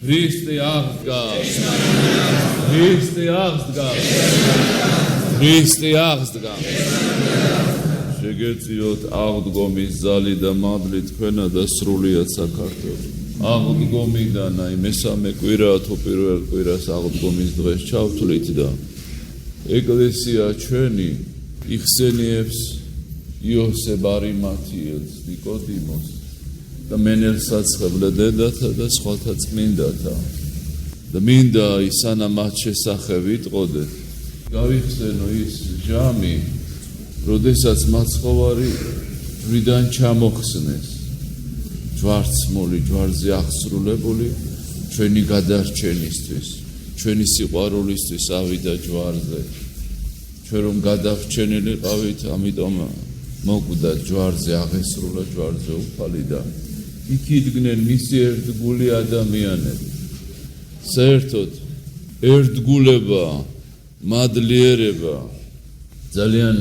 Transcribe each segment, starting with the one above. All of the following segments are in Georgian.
Χριστე აღდგას. Χριστე აღდგას. Χριστე აღდგას. შეგეწიოთ აღდგომის ზალი და მადლი თქვენა და სრულიად საქართველოს. აღდგომიდან აი მესამე კვირაა თუ პირველ კვირას აღდგომის დღეს ჩავთვლით და ეკლესია ჩვენი იხსენიებს იოსებ არიმათიელს, ნიკოდიმოს და მენელსაცხებლე დედათა და სხვათა წმინდათა და მინდა სანამ მათ შესახებ ვიტყოდეთ, გავიხსენო ის ჟამი, როდესაც მაცხოვარი ჯვრიდან ჩამოხსნეს, ჯვარცმული, ჯვარზე აღსრულებული ჩვენი გადარჩენისთვის, ჩვენი სიყვარულისთვის ავიდა ჯვარზე. ჩვენ რომ გადარჩენილი ყავით, ამიტომ მოგვდა ჯვარზე აღესრულა, ჯვარზე უფალი და იქ იდგნენ მისი ერთგული ადამიანები. საერთოდ ერთგულება, მადლიერება ძალიან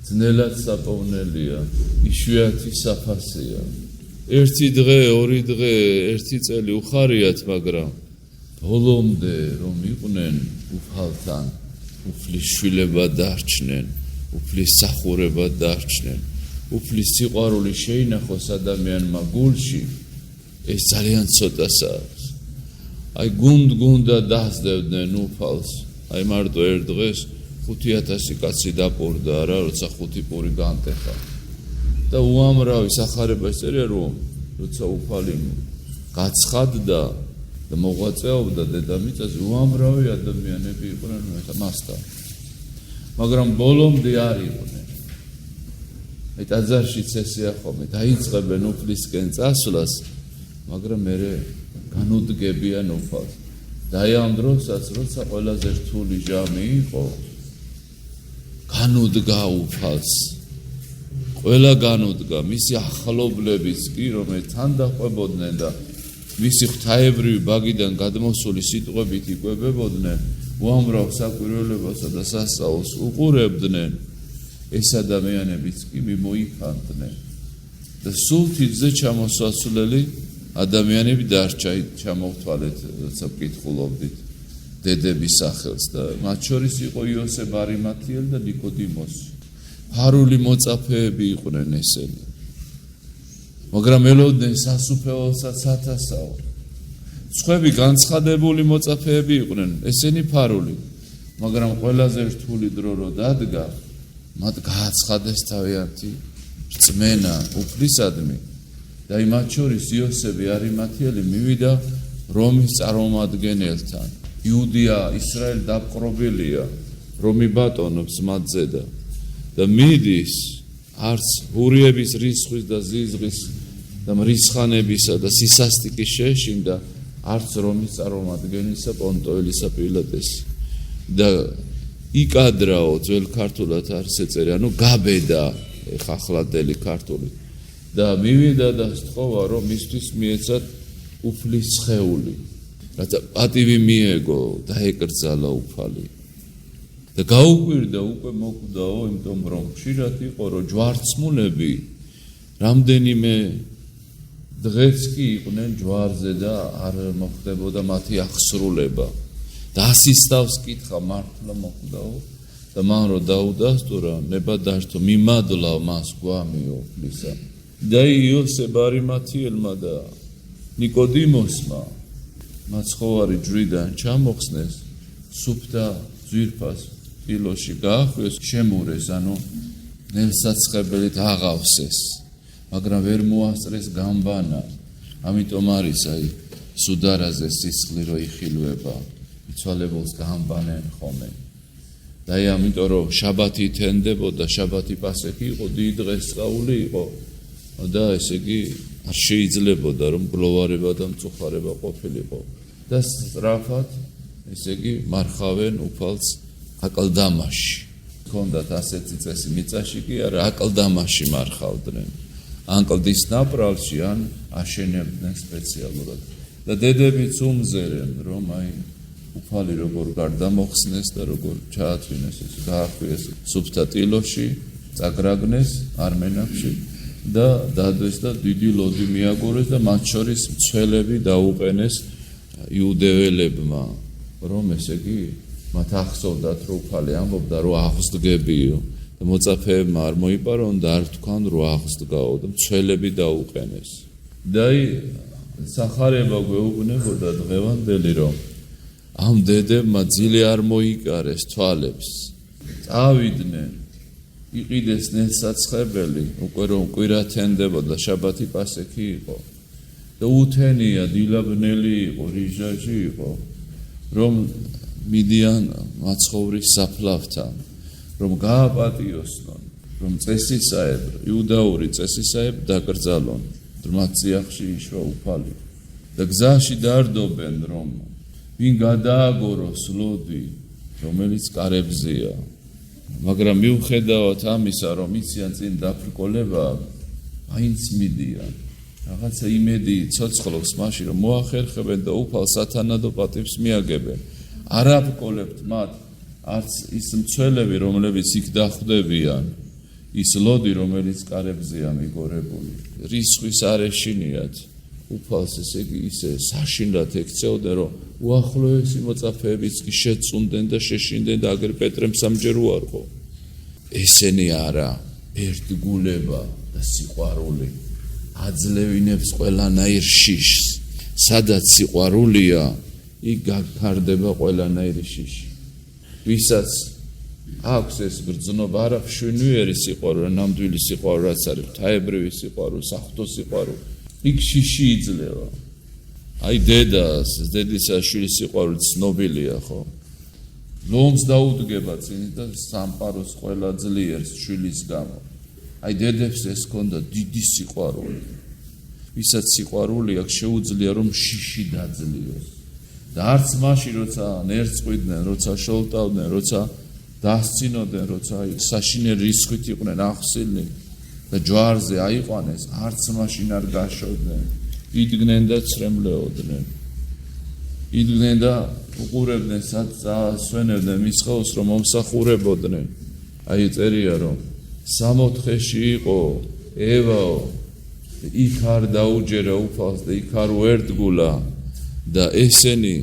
ძნელად საპოვნელია, იშვიათი საფასია. ერთი დღე, ორი დღე, ერთი წელი უხარიათ, მაგრამ ბოლომდე რომ იყვნენ უფალთან, უფლის შვილება დარჩნენ, უფლის სახურება დარჩნენ, უფლის სიყვარული შეინახოს ადამიანმა გულში, ეს ძალიან ცოტას აქვს. აი გუნდ-გუნდად დასდევდნენ უფალს, აი მარტო ერთ დღეს 5,000 კაცი დაპყრდა რა, როცა 5 პური განტეხა. და უამრავი სახარება წერია, რომ როცა უფალი გაცხადდა და მოღვაწეობდა დედამიწაზე, უამრავი ადამიანები იყვნენ მასთან. მაგრამ ბოლომდე არ იყვნენ. აი ტაძარშიც ესეა ხოლმე, დაიწყებენ უფლისკენ წასვლას, მაგრამ მერე განუდგებიან უფალს. და აი ამ დროსაც, როცა ყველაზე რთული ჟამი იყო, განუდგა უფალს. ყველა განუდგა, მისი ახლობლებიც კი, რომელიც თან დაყვებოდნენ და მისი ღვთაებრივი ბაგიდან გადმოსული სიტყვებით იკვებებოდნენ, უამრავ საკვირველებასა და სასწაულს უყურებდნენ, ეს ადამიანებიც კი მიმოიფანტნენ. და სულ თითზე ჩამოსასვლელი ადამიანები დარჩა, ჩამოვთვალეთ, როცა ვკითხულობდით დედების სახელს და მათ შორის იყო იოსებ არიმათიელი და ნიკოდიმოსი. ფარული მოწაფეები იყვნენ ესენი. მაგრამ ელოდნენ სასუფეველსაც სათასაო. სხვები განცხადებული მოწაფეები იყვნენ, ესენი ფარული. მაგრამ ყველაზე რთული დრო რო დადგა, მათ გააცხადეს თავიანთი რწმენა უფლისადმი. და მათ შორის იოსები არიმათიელი მივიდა რომის წარმომადგენელთან. იუდია, ისრაელი დაპყრობილია, რომი ბატონობს მათზე და მიდის არც ურიების რისხვის და ზიზღის და მრისხანებისა და სისასტიკის შეეშინდა, არც რომის წარმომადგენელისა პონტოელისა პილატესი. და იკადრაო ძველ ქართულად არის ეწერია, გაბედა ხახლადელი ქართული. და მივიდა და სთხოვა, რომ მისთვის მიეცათ უფლის სხეული. რათა პატივი მიეგო და ეკრძალა უფალი. და გაუკვირდა უკვე მოკვდაო, იმიტომ რომ ხშირად იყო, რომ ჯვარცმულები რამდენიმე დღეც კი იყვნენ ჯვარზე და არ მოხდებოდა მათი აღსრულება. და ასისთავს კითხა მართლა მოკვდაო და მან რო დაუდასტურა, ნება დაშთო მიმადლა მას გვამიო უფლისა. და იოსებ არიმათიელმა და ნიკოდიმოსმა მაცხოვარი ჯვრიდან ჩამოხსნეს, სუფთა ძვირფას ტილოში გაახვიეს, შემურეს, ანუ ნელსაცხებელით აღავსეს, მაგრამ ვერ მოასწრეს გამბანა. ამიტომ არის აი სუდარაზე სისხლი რო იხილვება, იცვალებულს გამბანენ ხომენ. და აი ამიტომ რომ შაბათი თენდებოდა, შაბათი პასექი იყო, დიდ დღესწაული იყო. და ესე იგი არ შეიძლებოდა რომ გლოვარება და მწუხარება ყოფილიყო და სწრაფად ესე იგი მარხავენ უფალს აკლდამაში. ქონდათ ასეთი წესი მიწაში კი არა, აკლდამაში მარხავდნენ. ან კლდის ნაპრალში, ან აშენებდნენ სპეციალურად. და დედებიც უმზერენ რომ აი უფალი როგორ გარდამოხსნეს და როგორ ჩაათვინეს, ეს გაახვიეს სუფთა ტილოში, წაგრაგნეს არმენებში. და დადვეს და დიდი ლოდი მიაგორეს და მათ შორის მცველები დაუყენეს იუდეველებმა, რომ ესე იგი მათ ახსოვდათ, რომ უფალი ამბობდა, რომ აღსდგებიო და მოწაფეებმა არ მოიპარონ და არ თქვან, რომ აღსდგაო და მცველები დაუყენეს. და სახარება გვეუბნებოდა დღევანდელი, რომ ამ დედებმა ძილი არ მოიკარეს თვალებს. წავიდნენ, იყიდეს ნელსაცხებელი, უკვე რომ კვირა თენდებოდა, შაბათი პასექი იყო. და უთენია, დილაბნელი იყო, რიჟაჟი იყო, რომ მიდიან მაცხოვრის საფლავთან, რომ გააპატიოსნონ, რომ წესისაებრ, იუდაური წესისაებრ დაკრძალონ, მათ წიაღში იშვა უფალი. და გზაში დარდობენ, რომ ვინ გადააგოროს ლოდი, რომელიც კარებზეა. მაგრამ მიუხედავად ამისა, რომ იციან წინ დაფრკოლება, მაინც მიდიან. რაღაცა იმედი ცოცხლობს მაშინ, რომ მოახერხებენ და უფალ სათანადო პატივს მიაგებენ. არ აფრკოლებთ მათ არც ის მცველები, რომლებიც იქ დახვდებიან, ის ლოდი, რომელიც კარებზეა მიგორებული. რისხვის არ ეშინიათ. უფალს ესე იგი ისე საშინლად ექცეოდნენ, რომ უახლოესი მოწაფეებიც კი შეწუნდნენ და შეშინდნენ და აგერ პეტრემ სამჯერ უარყო. ესენი არა, ერთგულება და სიყვარული აძლევინებს ყველანაირ შიშს. სადაც სიყვარულია, იქ გაქარდება ყველანაირი შიში. ვისაც აქვს ეს გრძნობა, არა მშვენიერი სიყვარული, ნამდვილი სიყვარული, რაც არის ღვთაებრივი სიყვარული, საღვთო სიყვარული, იქ შიში იძლევა. აი დედისა შვილის სიყვარული ცნობილია, ხო? ლომს დაუდგება წინ და სამყაროს ყველა ძლიერს შვილის გამო. აი დედებს ეს ჰქონდა დიდი სიყვარული. ვისაც სიყვარული აქვს, შეუძლია რომ შიში დაძლიოს. და არც მაშინ, როცა ნერწყვიდნენ, როცა შოლტავდნენ, როცა დასცინოდნენ, როცა საშინელი რისხვით იყვნენ ახსილნი და ჯვარზე აიყვანეს, არც მაშინ არ გაშოდნენ. იდგნენ და ცრემლეოდნენ. იდგნენ და უყურებდნენ, სვენებდნენ მის ხელს, რომ მომსახურებოდნენ. აი წერია, რომ 60-ში იყო ევაო, იქ არ დაუჯერა უფალს და იქ არ უერთგულა და ესენი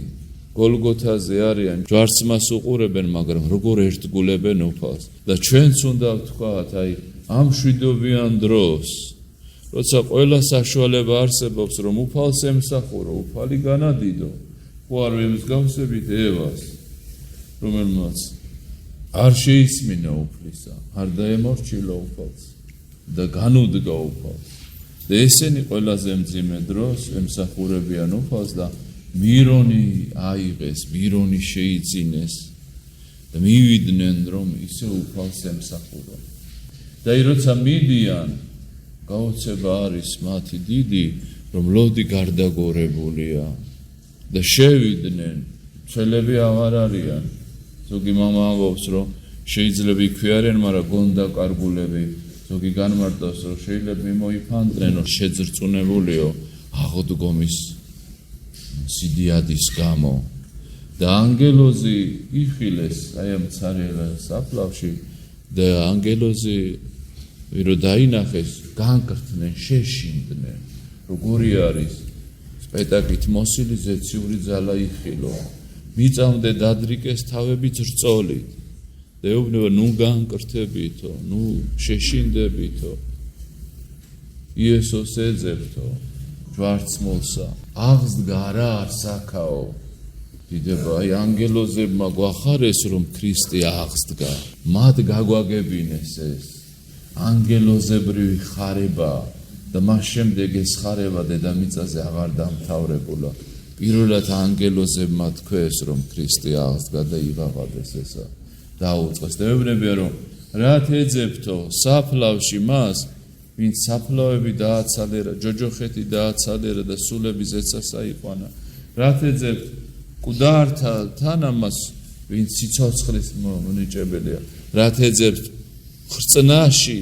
გოლგოთაზე არიან, ჯვარცმას უყურებენ, მაგრამ როგორ ერთგულებენ უფალს. და ჩვენც უნდა ვთქვათ, აი ამ მშვიდობიან დროს, როცა ყველა საშუალება არსებობს, რომ უფალს ემსახურო, უფალი განადიდო, ხო არ ვემსგავსებით ევას, რომელმაც არ შეისმინა უფლისა, არ დაემორჩილა უფალს და განუდგა უფალს. და ესენი ყველაზე მძიმე დროს ემსახურებიან უფალს და მირონი აიღეს, მირონი შეიძინეს და მივიდნენ, რომ ისე უფალს ემსახურონ. და როცა მიდიან, გაოცება არის მათი დიდი, რომ ლოდი გარდაგორებულია და შევიდნენ, მცველები აღარ არიან. ზოგი მამა ამბობს, რომ შეიძლება იქვიარენ, მაგრამ გონდა კარგულები, ზოგი განმარტავს, რომ შეიძლება მოიფანტნენ, შეძრწუნებულიო აღდგომის სიდიადის გამო. და ანგელოზი იხილეს აი ამ ცარიელ საფლავში და ანგელოზი ვირო დაინახეს, განკრთნენ, შეშინდნენ. როგორი არის სპეტაკით მოსილი ზეციური ძალა იხილო. მიწამდე დადრიკეს თავებით რწოლით. და ეუბნება, ნუ განკრთებითო, ნუ შეშინდებითო. იესოს ეძებთო, ჯვარცმულსა, აღსდგა რა არ საქაო. დიდება, აი ანგელოზებმა გვახარეს, რომ ქრისტე აღსდგა. მათ გაგვაგებინეს ეს ანგელოზებრივი ხარება და მას შემდეგ ეს ხარება დედამიწაზე აღარ დამთავრებულა. პირველად ანგელოზებმა თქვეს, რომ ქრისტე აღსდგა და იღაღადეს ესა დაუწყეს. და ეუბნებია, რომ რათ ეძებთო საფლავში მას, ვინც საფლავები დააცალერა, ჯოჯოხეთი დააცალერა და სულები ზეცას აიყვანა. რათ ეძებთ მკვდართა თანამას, ვინც სიცოცხლის მონიჭებელია. რათ ეძებთ ხრწნაში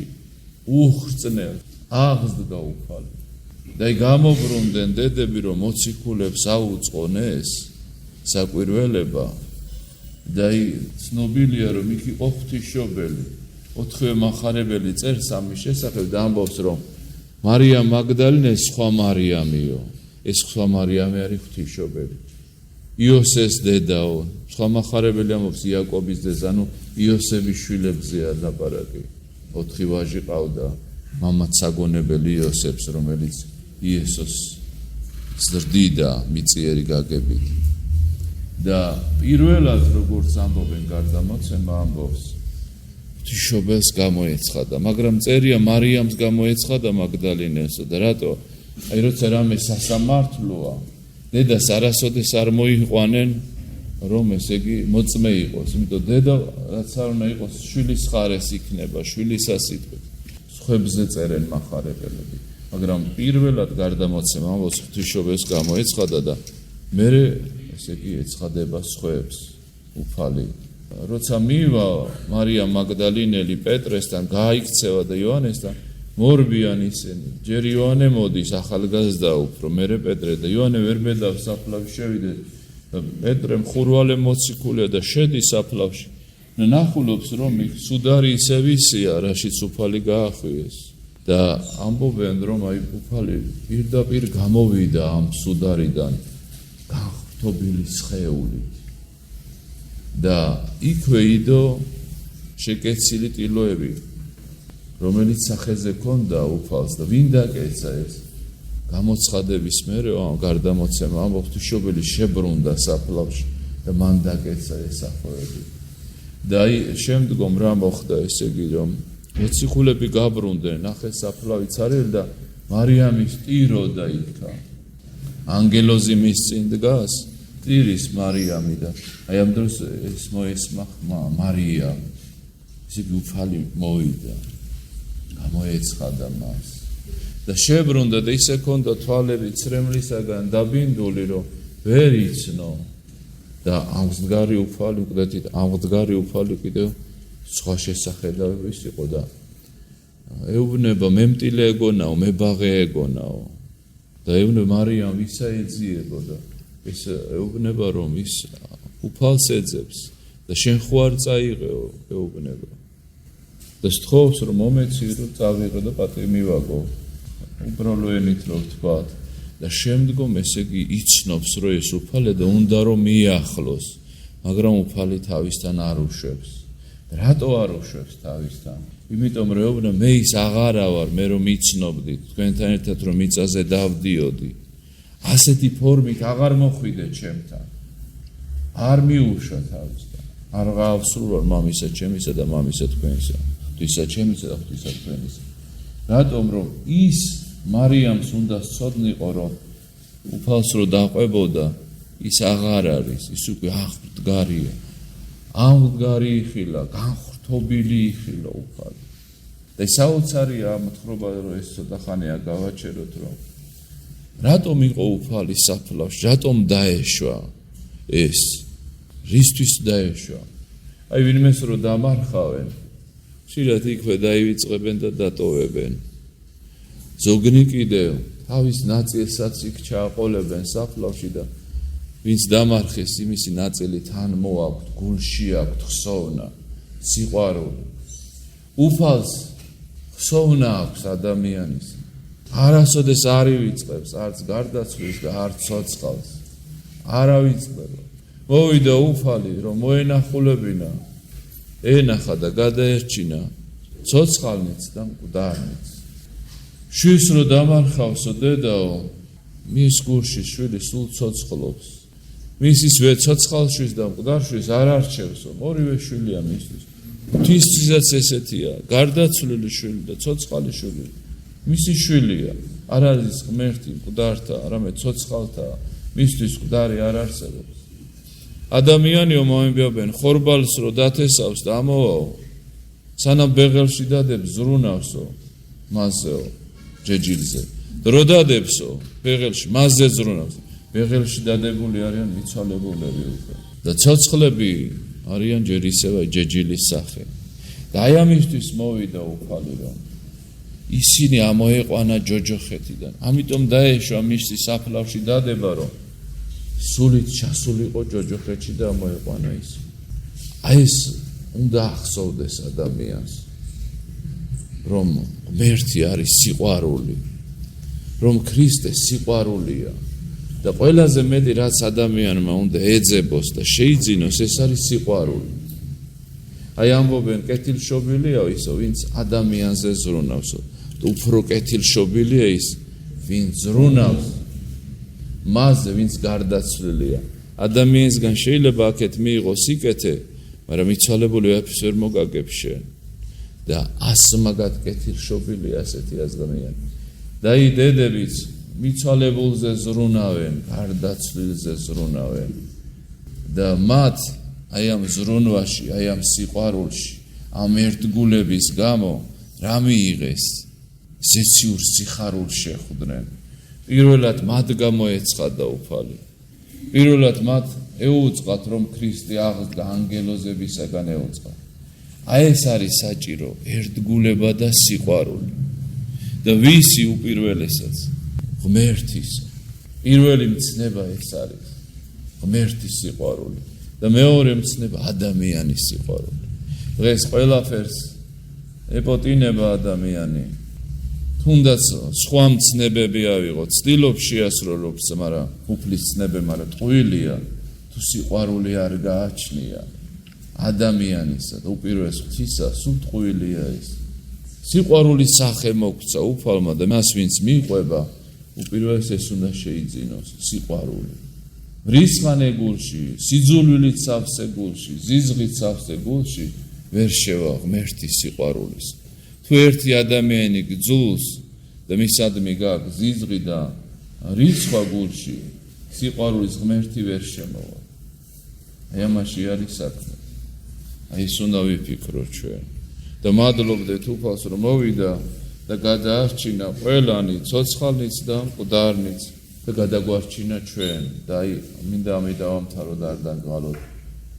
უხრწნელ აღსდგა უფალი. და გამობრუნდნენ დედები, რომ მოციქულებს აუწყონ ეს საკვირველება და ცნობილია, რომ იქ იყო ღვთისმშობელი. 4 მახარებელი წერს ამის შესახებ და ამბობს, რომ მარიამ მაგდალინე სხვა მარიამიო. ეს სხვა მარიამი არის ღვთისმშობელი. იოსეს დედაო, სხვა מחარებელი ამბობს იაკობის დედას, ანუ იოსების შვილებზეა ლაპარაკი. 4 ვაჟი ყავდა, მამაც საგონებელი იოსებს, რომელიც იესოს ზრდიდა მიწიერი გაგებით. და პირველად როგორც ამბობენ გარდამოცემა ამბობს ღვთისმშობელს გამოეცხადა, მაგრამ წერია მარიამს გამოეცხადა მაგდალინელსა და რატო? აი როცა რამე სასამართლოა, დედას არასოდეს არ მოიყვანენ, რომ ესე იგი მოწმე იყოს, იმიტომ დედა რაც არ უნდა იყოს შვილის ხარეს იქნება, შვილისას იტყვით. სხვებზე წერენ מחარებელები, მაგრამ პირველად გარდამოცემა ამბობს ღვთისმშობელს გამოეცხადა და მერე ესე იგი ეცხადება სხვებს უფალი. როცა მივა მარიამ მაგდალინელი პეტრესთან გაიქცევა და იოანესთან, მორბიან ისინი. ჯერ იოანე მოდის ახალგაზრდა უფრო, მერე პეტრე და იოანე ვერ ბედავს საფლავში შევიდეს და პეტრე მხურვალე მოციქულია და შედის საფლავში. ნახულობს რომ სუდარი ისე ვისია, რაშიც უფალი გაახვიეს და ამბობენ რომ აი უფალი პირდაპირ გამოვიდა ამ სუდარიდან განხრთობილი სხეულით. და იქვე იდო შეკეცილი ტილოები, რომელიც სახეზე ქონდა უფალს და ვინ დაკეცა ეს? გამოცხადების მერე გარდამოცემა ამბობს ღვთისმშობელი შებრუნდა საფლავში და მან დაკეცა ეს სახეები. და აი შემდგომ რა მოხდა, ესე იგი რომ მოციქულები გაბრუნდნენ, ნახეს საფლავი ცარიელი და მარიამის ტიროდა იქა. ანგელოზი მის წინ დგას, ტირის მარიამი და აი ამ დროს ეს მოესმა მარიამ. ისე უფალი მოვიდა, გამოეცხადა მას და შებრუნდა და ისე ქონდა თვალები ცრემლისაგან დაბინდული, რომ ვერ იცნო და ამღდგარი უფალი უკდეთით, ამღდგარი უფალი კიდევ სხვა შესახედავების იყო და ეუბნება მემტილე ეგონაო, მებაღე ეგონაო და ეუბნება მარიამ ისა ეძიებო და ეს ეუბნება რომ ის უფალს ეძებს და შენ ხო არ წაიღეო, ეუბნება და სთხოვს რომ მომეცი რომ წავიღე და პატივი მივაგო, უბრალო ენით რომ ვთქვათ და შემდგომ ესე იგი იცნობს რომ ეს უფალე და უნდა რომ მიახლოს, მაგრამ უფალი თავისთან არ უშვებს. რატო არ უშვებს თავისთან? იმიტომ რომ ეუბნება მე ის აღარა ვარ, მე რომ იცნობდით, თქვენთან ერთად რომ მიწაზე დავდიოდი, ასეთი ფორმით აღარ მოხვიდეთ ჩემთან. არ მიუშვა თავისთან. არ გავსულ ვარ მამისა ჩემისა და მამისა თქვენისა, ღვთისა ჩემისა და ღვთისა თქვენისა. რატომ რომ ის მარიამს უნდა სწოდნიყო რომ უფალს რო დაყვებოდა, ის აღარ არის, ის უკვე აღმდგარია. აღმდგარი იხილა, განხრთობილი იხილა უფალი. და საოცარია ამთხრობა რომ ეს ცოტა ხანია გავაჩეროთ რომ რატომ იყო უფალი საფლავში, რატომ დაეშვა ეს? რისთვის დაეშვა? აი ვინმეს რო დამარხავენ, ხშირად იქვე დაივიწყებენ და დატოვებენ. ზოგნი კიდევ თავის ნაწილსაც იქ ჩააყოლებენ საფლავში და ვინც დამარხეს, იმისი ნაწილი თან მოაქვთ, გულში აქვთ ხსოვნა, სიყვარული. უფალს ხსოვნა აქვს ადამიანის. არასოდეს არ ივიწყებს, არც გარდაცვლის და არც ცოცხალს. არ ავიწყდება. მოვიდა უფალი, რომ მოენახულებინა, ენახა და გადაერჩინა ცოცხალნიც და მკვდარნიც. შვილს რო დამარხავსო დედაო, მის გულში შვილი სულ ცოცხლობს. მისის ცოცხალშვილს და მკვდარშვილს არ არჩევსო, ორივე შვილია მისთვის. ღვთისთვისაც ესეთია, გარდაცვლილი შვილი და ცოცხალი შვილი. მისი შვილია, არ არის ღმერთი მკვდართა, არამედ ცოცხალთა, მისთვის მკვდარი არ არსებობს. ადამიანიო მომებიობენ, ხორბალს რო დათესავს და ამოვაო, სანამ ბეღელში დადებს ზრუნავსო, მასეო, ჯეჯილზე. რო დადებსო, ბეღელში, მასზე ზრუნავს. ბეღელში დადებული არიან მიცვალებულები უკვე. და ცოცხლები არიან ჯერ ისევ ჯეჯილის სახე. და აი ამისთვის მოვიდა უფალი რომ ისინი ამოეყვანა ჯოჯოხეთიდან. ამიტომ დაეშვა მისი საფლავში დადება, რომ სულით ჩასულიყო ჯოჯოხეთში და ამოეყვანა ისინი. აი ეს უნდა ახსოვდეს ადამიანს, რომ ღმერთი არის სიყვარული, რომ ქრისტე სიყვარულია. და ყველაზე მეტი რაც ადამიანმა უნდა ეძებოს და შეიძინოს ეს არის სიყვარული. აი ამბობენ კეთილშობილია ისო ვინც ადამიანზე ზრუნავსო და უფრო კეთილშობილია ის ვინც ზრუნავს მასზე ვინც გარდაცვლილია. ადამიანისგან შეიძლება აქეთ მიიღოს სიკეთე, მაგრამ მიცვალებული ვაფშე ვერ მოგაგებს შენ და ასმაგად კეთილშობილია ასეთი ადამიანი. და აი დედებიც მიცვალებულზე ზრუნავენ, გარდაცვლილზე ზრუნავენ და მათ აი ამ ზრუნვაში, აი ამ სიყვარულში, ამ ერთგულების გამო რა მიიღეს? ზეციურ სიხარულს შეხვდნენ. პირველად მათ გამოეცხადა უფალი. პირველად მათ ეუწყათ რომ ქრისტე აღდგა ანგელოზებისაგან ეუწყა. აი ეს არის საჭირო ერთგულება და სიყვარული. და ვისი უპირველესაც? ღმერთის. პირველი მცნება ეს არის ღმერთის სიყვარული და მეორე მცნება ადამიანის სიყვარული. დღეს ყველაფერს ეპოტინება ადამიანი. თუნდაც სხვა მცნებები ავიღოთ, ცდილობს შეასრულოს, მაგრამ უფლის ცნებები, მაგრამ ტყუილია თუ სიყვარული არ გააჩნია ადამიანისა და უპირველეს ღვთისა, სულ ტყუილია ეს. სიყვარულის სახე მოგცა უფალმა და მას ვინც მიყვება, უპირველეს ეს უნდა შეიძინოს სიყვარული. ვრისხანე გულში, სიძულვილით სავსე გულში, ზიზღით სავსე გულში ვერ შევა ღმერთის სიყვარულის. თუ ერთი ადამიანი გძულს და მისადმი გაქვს ზიზღი და რიცხვა გულში, სიყვარულის ღმერთი ვერ შემოვა. აი ამაში არის საქმე. აი ეს უნდა ვიფიქროთ ჩვენ. და მადლობდეთ უფალს რომ მოვიდა და გადაარჩინა ყველანი, ცოცხალიც და მკვდარნიც და გადაგვარჩინა ჩვენ. და აი მინდა ამიდავამთავროთ არ დაგვალოთ.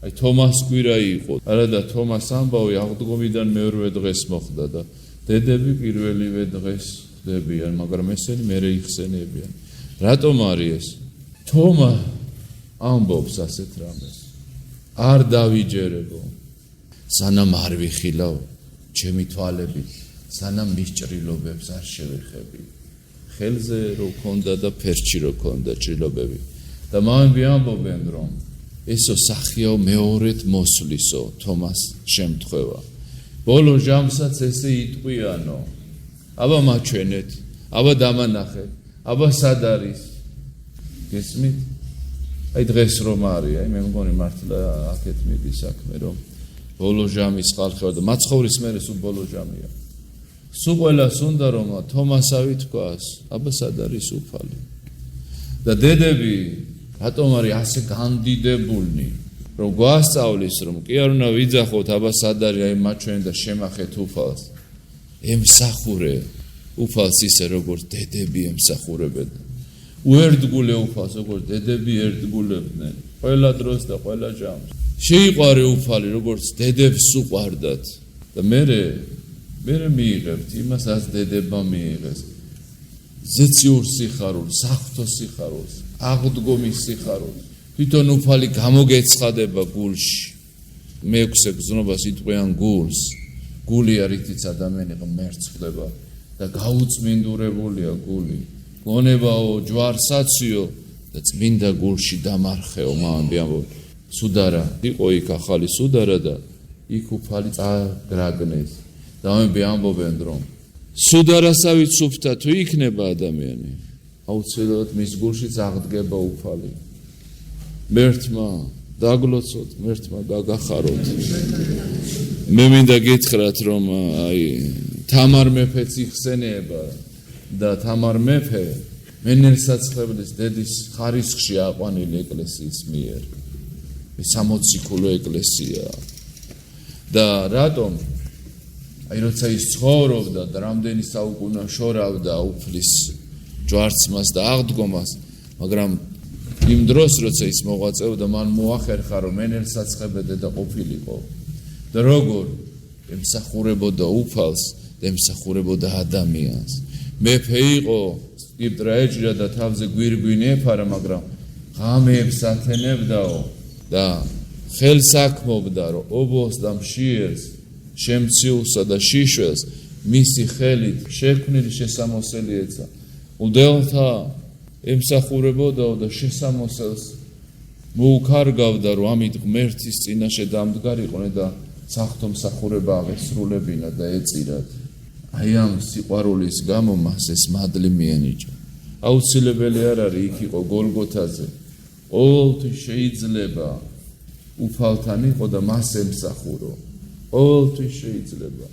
აი თომას კვირა იყო. არა და თომას ამბავი აღდგომიდან მეორე დღეს მოხდა და დედები პირველივე დღეს ხდებიან, მაგრამ ესენი მერე იხსენებიან. რატომ არის ეს? თომა ამბობს ასეთ რამეს. არ დავიჯერებო, სანამ არ ვიხილავ ჩემი თვალებით, სანამ მის ჭრილობებს არ შევეხები. ხელზე რო ქონდა და ფერჩი რო ქონდა ჭრილობები. და მამები ამბობენ რომ ესო სახიაო მეორედ მოსვლისო თომას შემთხვევა. ბოლო ჟამსაც ესე იტყვიანო. აბა მაჩვენეთ, აბა დამანახეთ, აბა სად არის? გესმით? აი დღეს რომ არის, აი მე მგონი მართლა აქეთ მიდის საქმე რომ ბოლო ჟამის ხალხი და მაცხოვრის მერე სულ ბოლო ჟამია. სულ ყველას უნდა რომ თომასავი თქვას, აბა სად არის უფალი? და დედები რატომ არის ასე განდიდებულნი? რომ გვასწავლის რომ კი არ უნდა ვიძახოთ აბა სად არის აი მაჩვენ და შემახეთ უფალს. ემსახურე უფალს ისე როგორც დედები ემსახურებენ. უერთგულე უფალს როგორც დედები ერთგულებდნენ. ყველა დროს და ყველა ჟამს. შეიყვარე უფალი როგორც დედებს უყვარდათ და მე მიიღებთ იმას რაც დედებმა მიიღეს. ზეციურ სიხარულს, საღვთო სიხარულს, აღდგომის სიხარულს. თვითონ უფალი გამოგეცხადება გულში. მეექვსე გზნობას იტყვიან გულს. გული არითიც ადამიანი ღმერთს ხვდება და გაუწმინდურებულია გული. გონებაო, ჯვარსაციო და წმინდა გულში დამარხეო მამები ამბობენ. სუდარა იყო იქ ახალი სუდარა და იქ უფალი წაგრაგნეს. და მამები ამბობენ რომ სუდარასავით სუფთა თუ იქნება ადამიანი, აუცილებლად მის გულში წაღდგება უფალი. მერთმა დაგლოცოთ, მერთმა გაგახაროთ. მე მინდა გითხრათ რომ აი თამარ მეფეც იხსენიება და თამარ მეფე მენელსაცხებლის დედის ხარისხში აყვანილი ეკლესიის მიერ. 60 ქულო ეკლესია. და რატომ? აი როცა ის ცხოვრობდა და რამდენი საუკუნე შორავდა უფლის ჯვარცმას და აღდგომას, მაგრამ იმ დროს როცა ის მოღვაწეობდა, მან მოახერხა რომ მენელსაცხებე დედა ყოფილიყო. და როგორ ემსახურებოდა უფალს და ემსახურებოდა ადამიანს. მეფე იყო, სკიპტრა ეჭრა და თავზე გვირგვინი ეფარა, მაგრამ ღამეებს ათენებდაო და ხელს აქმობდა რომ ობოს და მშიერს, შემციულსა და შიშველს მისი ხელით შექმნილი შესამოსელი ეცა. უდელთა ემსახურებოდაო და შესამოსელს მოუქარგავდა, რომ ამით ღმერთის წინაშე დამდგარიყვნენ და საღვთო მსახურება აღესრულებინა და ეწირათ. აი ამ სიყვარულის გამო მას ეს მადლი მიენიჭა. აუცილებელი არ არის იქ იყო გოლგოთაზე. ყოველთვის შეიძლება უფალთან იყო და მას ემსახურო. ყოველთვის შეიძლება.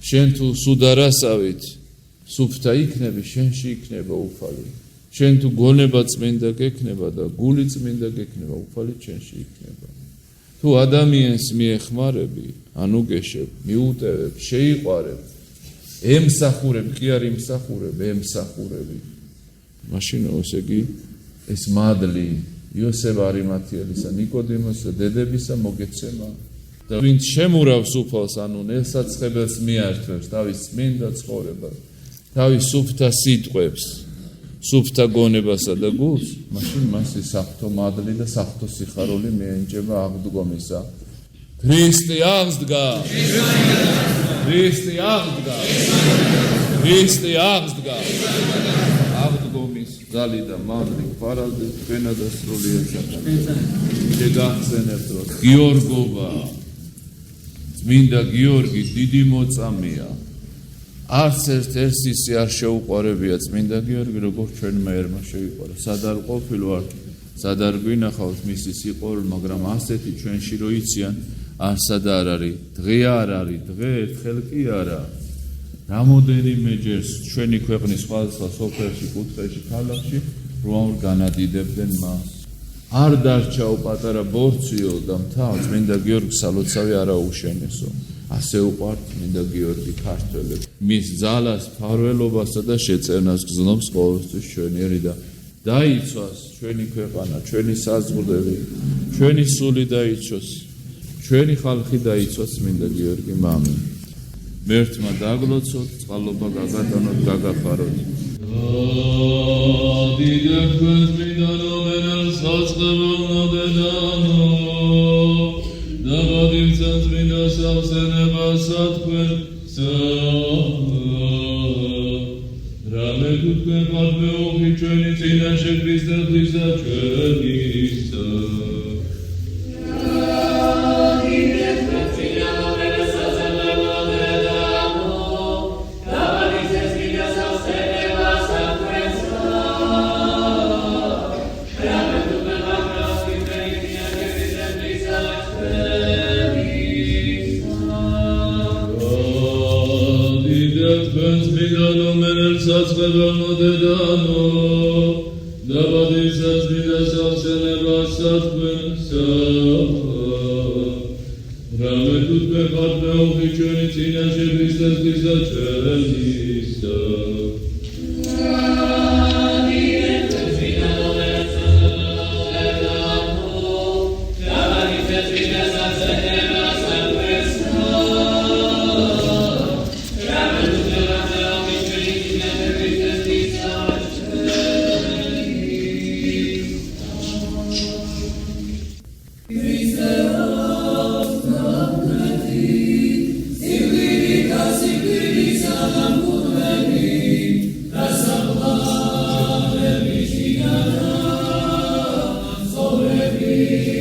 შენ თუ სუდარასავით სუფთა იქნები, შენში იქნება უფალი. შენ თუ გონება წმინდა გექნება და გული წმინდა გექნება, უფალი შენში იქნება. თუ ადამიანს მიეხმარები, ანუ გეშებ, მიუტევებ, შეიყვარებ, ემსახურებ, კი არ იმსახურებ, ემსახურები. მაშინ ესე იგი ეს მადლი იოსებ არიმათიელისა, ნიკოდიმოსა, დედებისა მოგეცემა. და ვინც შემურავს უფალს, ანუ ნელსაწყებელს მიართვებს თავის წმინდა ცხოვრებას, თავის სუფთა სიტყვებს, სუფთა გონებასა და გულს, მაშინ მას ის საღვთო მადლი და საღვთო სიხარული მიენიჭება აღდგომისა. ქრისტე აღსდგა! ქრისტე აღსდგა! ქრისტე აღსდგა! აღდგომის ძალი და მადლი ფარალდეს თქვენა და სრულიად საფრთხეს. შეგახსენებთ, რომ გიორგობა, წმინდა გიორგი დიდი მოწამეა. არც ერთ-ერთი არ შეუყვარებია წმინდა გიორგი, როგორც ჩვენმა ერმა შეიყვარა. სად არ ყოფილ ვარ, სად არ გვინახავთ მისი სიყვარული, მაგრამ ასეთი ჩვენში რო იციან, არსად არ არის, დღე არ არის, დღე ერთხელ კი არა. რამოდენიმეჯერ ჩვენი ქვეყნის სხვადასხვა სოფელში, კუთხეში, ქალაქში რომ განადიდებდნენ მას. არ დარჩაო პატარა ბორციო და მთა წმინდა გიორგის სალოცავი არა უშენესო. ასე უყვართ წმინდა გიორგი ქართველებს. მის ძალას, ფარველობასა და შეწევნას გზნობს ყოველთვის ჩვენიერი და დაიცვას ჩვენი ქვეყანა, ჩვენი საზღვრები, ჩვენი სული დაიცვას, ჩვენი ხალხი დაიცვას წმინდა გიორგი მამი. მერთმა დაგლოცოთ, წყალობა გაგატანოთ, გაგაფაროთ. დიდებ გვენს წმინდა ნომენელს საწყებელ მოდედანო და ბოდივცან წმინდა სავსენებასა თქვენ რამე თუ თქვენ ხართ მეუღი ჩვენი წინაშე ქრისტე ღვთისა ჩვენისა. საწყებელ მოდედანო და ბოდისაც წმინდა სავსენებასა თქვენსა. რამე თუ თქვენ ხართ მეუღი ჩვენი წინაშე ქრისტე ღვთისა ჩვენისა. Amen.